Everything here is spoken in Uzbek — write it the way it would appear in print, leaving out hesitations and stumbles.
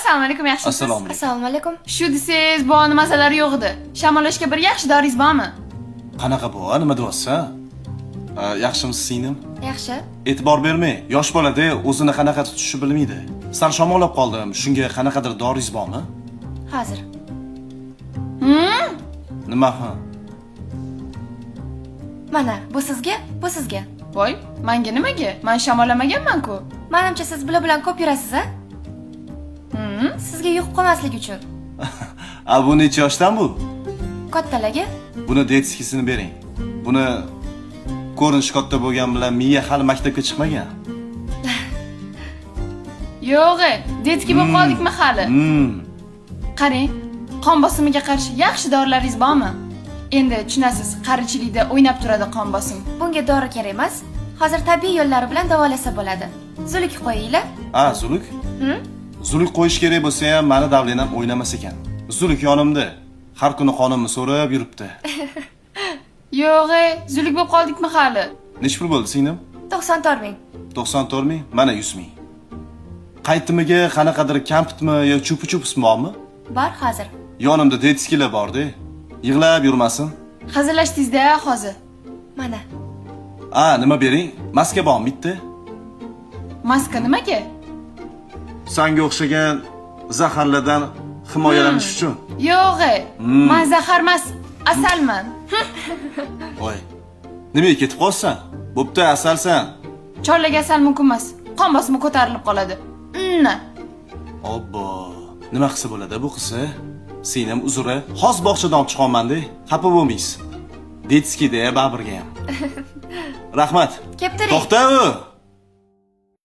Assalomu alaykum, yaxshimisiz? Assalomu alaykum. Assalomu alaykum. Shu desangiz, bu masalari yo'q edi. Shamollashga bir yaxshi doringiz bormi? Qanaqa bu? Nima deyapsan? Yaxshimisiz singlim? Yaxshi. E'tibor bermay, yosh bolada o'zini qanaqa tutishni bilmaydi. Sal shamollab qoldim. Shunga qanaqadir doringiz bormi? Hozir. Nima ha? Mana, bu sizga, bu sizga. Voy, menga nimaga? Men shamollamaganman-ku. Menimcha siz bilan ko'p yurasiz, a? Sizga yuqib qolmaslik uchun. Bu necha yoshdan bu? Kattalarga? Buni detskisini bering. Buni ko'rinish katta bo'lgan bilan miya hali maktabga chiqmagan. Yo'q, detki bo'lib qoldikmi hali? Qarang, qon bosimiga qarshi yaxshi dorilaringiz bormi? Endi tushunasiz, qarichilikda o'ynab turadi qon bosim. Bunga dori kerak emas. Hozir tabiiy yo'llari bilan davolasa bo'ladi. Zuluk qo'yinglar. Zuluk? Zuluk qo'yish kerak bo'lsa ham, meni davlenam o'ynamas ekan. Zuluk yonimda. Har kuni qonimni so'rab yuribdi. Yo'q, zuluk bo'lib qoldikmi hali? Nech pul bo'ldi singlim? 94 ming. 94 ming, mana 100 ming. Qaytimiga qanaqadir kampitmi yo chupi-chupsmi bormi? Bor hozir. Yonimda detskilar bor-da. Yig'lab yurmasin. Hazillashdingiz-da hozir. Mana. Nima bering? Maska bormi bitta? Maska nimaga? Sanga o'xshagan zaharlardan himoyalanish uchun. Yo'q, men zahar emas, asalman. Voy. Nimaga ketib qolsan? Bo'pti, asalsan. Chorlaga asal mumkin emas. Qon bosimi ko'tarilib qoladi. Obbo. Nima qilsa bo'ladi bu qizsa? Singlim uzri, xos bog'chadan olib chiqolman-da. Xafa bo'lmaysiz. Detskida baribirga ham. Rahmat. Kep turing. To'xta.